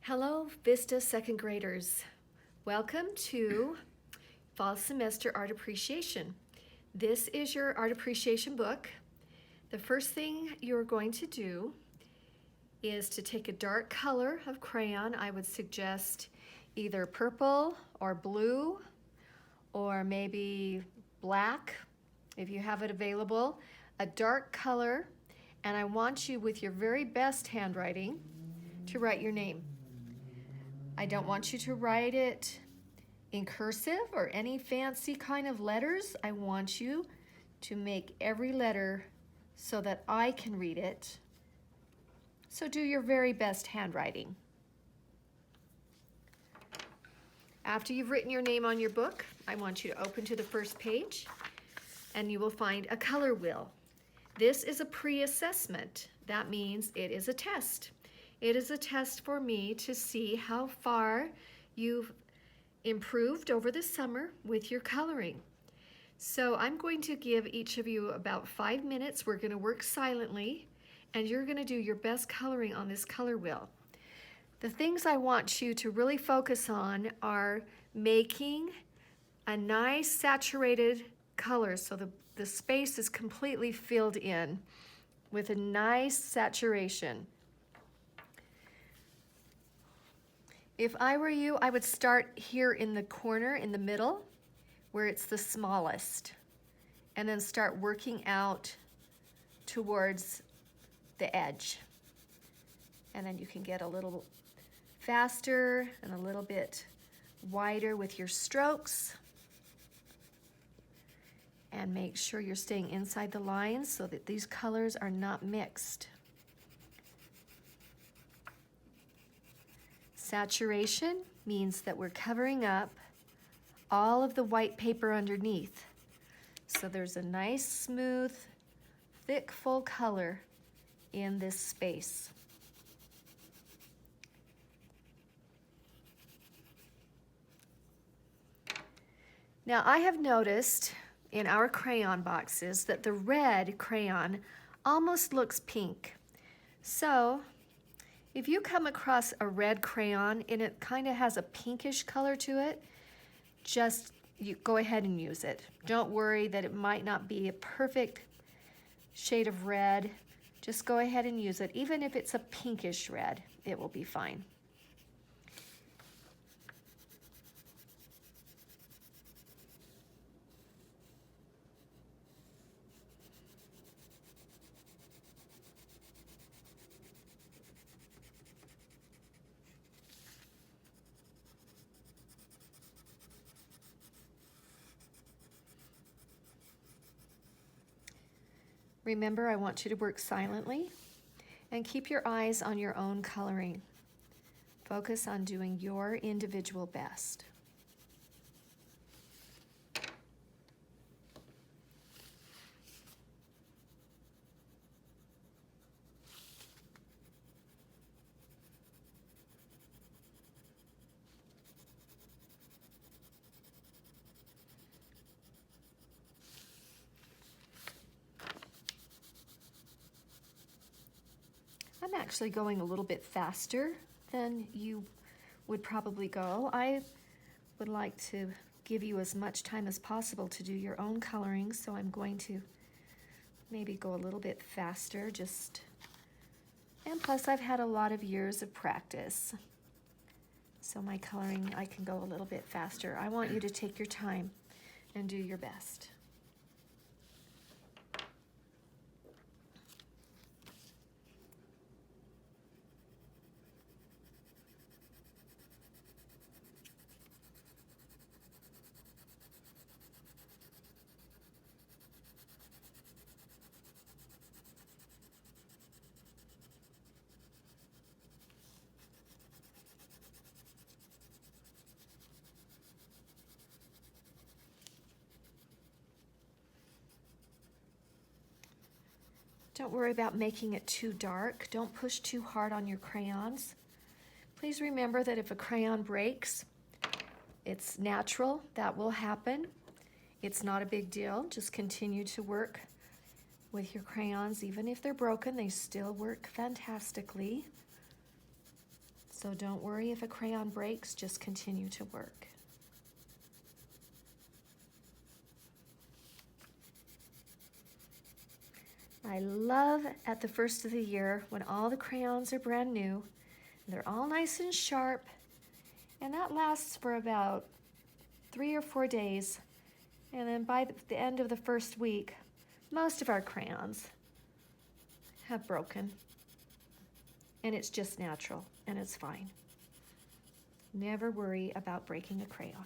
Hello, Vista second graders. Welcome to Fall Semester Art Appreciation. This is your Art Appreciation book. The first thing you're going to do is to take a dark color of crayon. I would suggest either purple or blue or maybe black if you have it available. A dark color, and I want you with your very best handwriting to write your name. I don't want you to write it in cursive or any fancy kind of letters. I want you to make every letter so that I can read it. So do your very best handwriting. After you've written your name on your book, I want you to open to the first page and you will find a color wheel. This is a pre-assessment. That means it is a test. It is a test for me to see how far you've improved over the summer with your coloring. So I'm going to give each of you about 5 minutes. We're going to work silently, and you're going to do your best coloring on this color wheel. The things I want you to really focus on are making a nice saturated color so the space is completely filled in with a nice saturation. If I were you, I would start here in the corner, in the middle, where it's the smallest, and then start working out towards the edge. And then you can get a little faster and a little bit wider with your strokes. And make sure you're staying inside the lines so that these colors are not mixed. Saturation means that we're covering up all of the white paper underneath. So there's a nice, smooth, thick, full color in this space. Now I have noticed in our crayon boxes that the red crayon almost looks pink. So if you come across a red crayon and it kind of has a pinkish color to it, just go ahead and use it. Don't worry that it might not be a perfect shade of red. Just go ahead and use it. Even if it's a pinkish red, it will be fine. Remember, I want you to work silently and keep your eyes on your own coloring. Focus on doing your individual best. I'm actually going a little bit faster than you would probably go. I would like to give you as much time as possible to do your own coloring, so I'm going to maybe go a little bit faster, and plus I've had a lot of years of practice. So my coloring, I can go a little bit faster. I want you to take your time and do your best. Don't worry about making it too dark. Don't push too hard on your crayons. Please remember that if a crayon breaks, it's natural. That will happen. It's not a big deal. Just continue to work with your crayons. Even if they're broken, they still work fantastically. So don't worry if a crayon breaks, just continue to work. I love at the first of the year when all the crayons are brand new, they're all nice and sharp, and that lasts for about 3 or 4 days. And then by the end of the first week, most of our crayons have broken. And it's just natural, and it's fine. Never worry about breaking a crayon.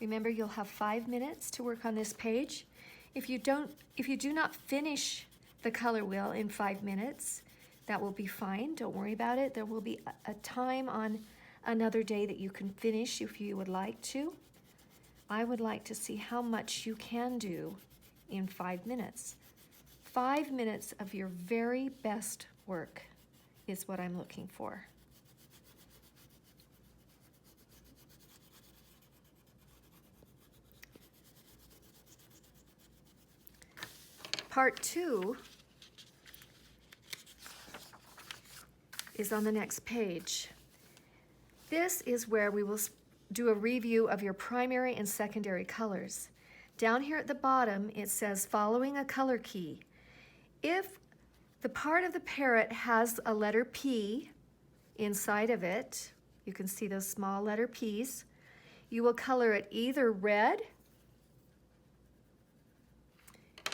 Remember, you'll have 5 minutes to work on this page. If you do not finish the color wheel in 5 minutes, that will be fine. Don't worry about it. There will be a time on another day that you can finish if you would like to. I would like to see how much you can do in 5 minutes. 5 minutes of your very best work is what I'm looking for. Part 2 is on the next page. This is where we will do a review of your primary and secondary colors. Down here at the bottom, it says following a color key. If the part of the parrot has a letter P inside of it, you can see those small letter P's, you will color it either red,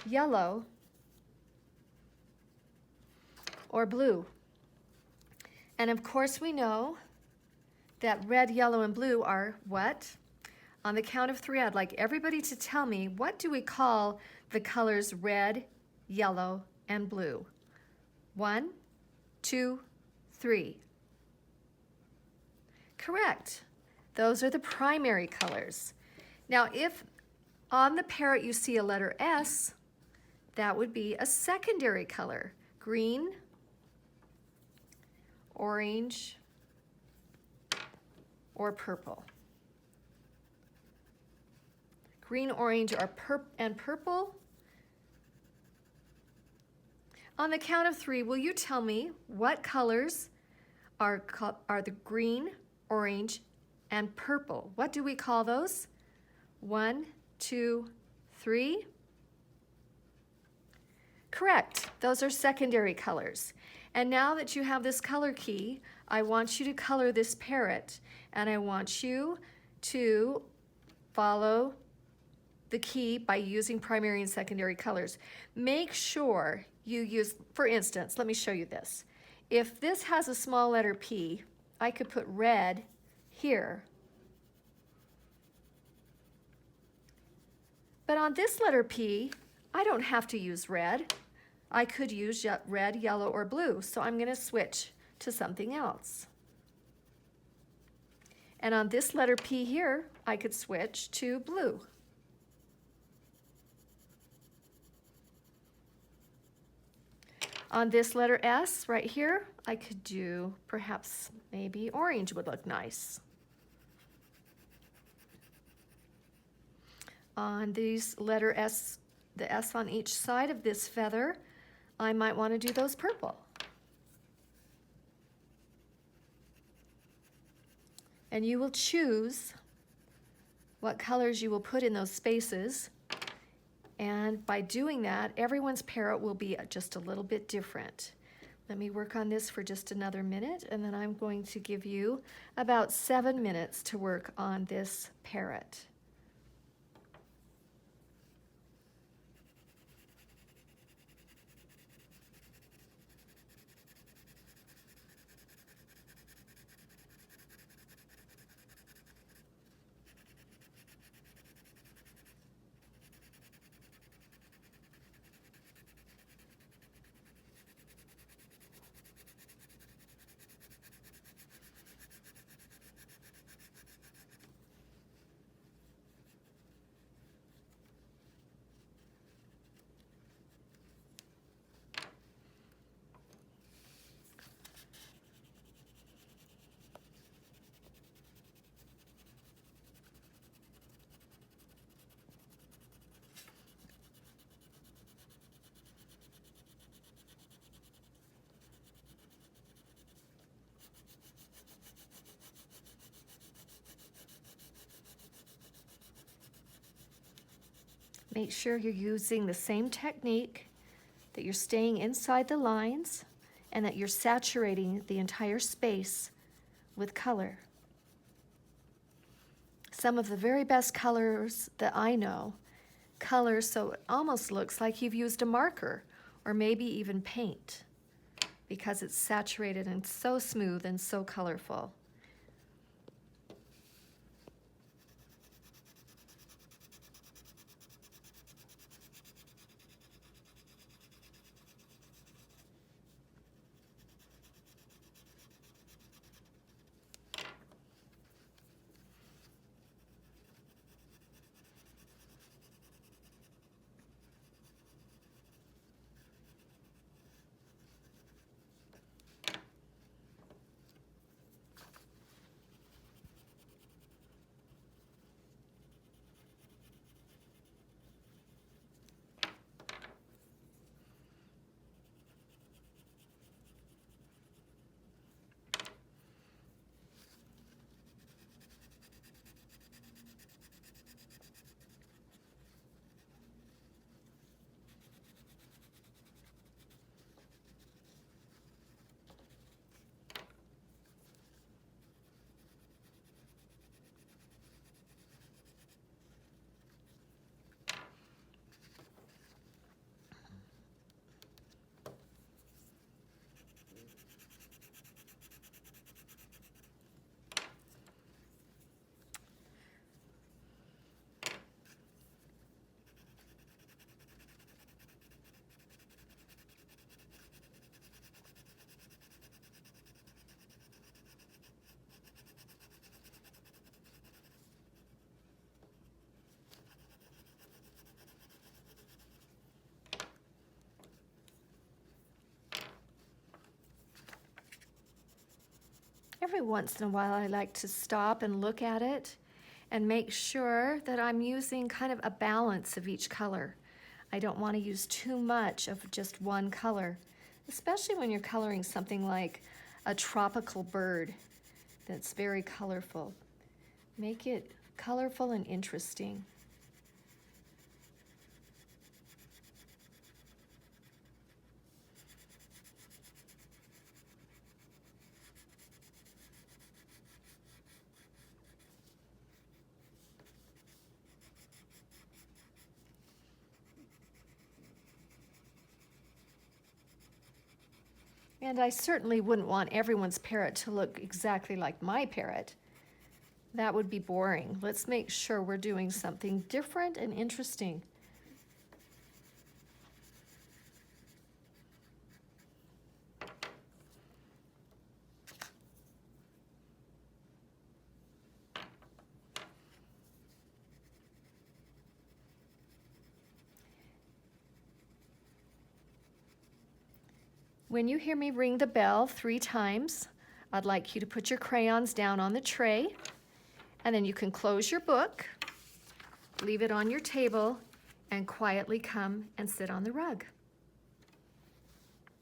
yellow, or blue. And of course we know that red, yellow, and blue are what? On the count of 3, I'd like everybody to tell me, what do we call the colors red, yellow, and blue? 1, 2, 3. Correct. Those are the primary colors. Now, if on the parrot you see a letter S, that would be a secondary color. Green, orange, or purple. Green, orange, and purple. On the count of 3, will you tell me what colors are the green, orange, and purple? What do we call those? 1, 2, 3. Correct. Those are secondary colors. And now that you have this color key, I want you to color this parrot, and I want you to follow the key by using primary and secondary colors. Make sure you use, for instance, let me show you this. If this has a small letter P, I could put red here. But on this letter P, I don't have to use red. I could use red, yellow, or blue, so I'm going to switch to something else. And on this letter P here, I could switch to blue. On this letter S right here, I could do perhaps maybe orange would look nice. On these letter S, the S on each side of this feather, I might want to do those purple. And you will choose what colors you will put in those spaces. And by doing that, everyone's parrot will be just a little bit different. Let me work on this for just another minute, and then I'm going to give you about 7 minutes to work on this parrot. Make sure you're using the same technique, that you're staying inside the lines, and that you're saturating the entire space with color. Some of the very best colors that I know, color so it almost looks like you've used a marker or maybe even paint, because it's saturated and so smooth and so colorful. Every once in a while, I like to stop and look at it and make sure that I'm using kind of a balance of each color. I don't want to use too much of just one color, especially when you're coloring something like a tropical bird that's very colorful. Make it colorful and interesting. And I certainly wouldn't want everyone's parrot to look exactly like my parrot. That would be boring. Let's make sure we're doing something different and interesting. When you hear me ring the bell 3 times, I'd like you to put your crayons down on the tray, and then you can close your book, leave it on your table, and quietly come and sit on the rug.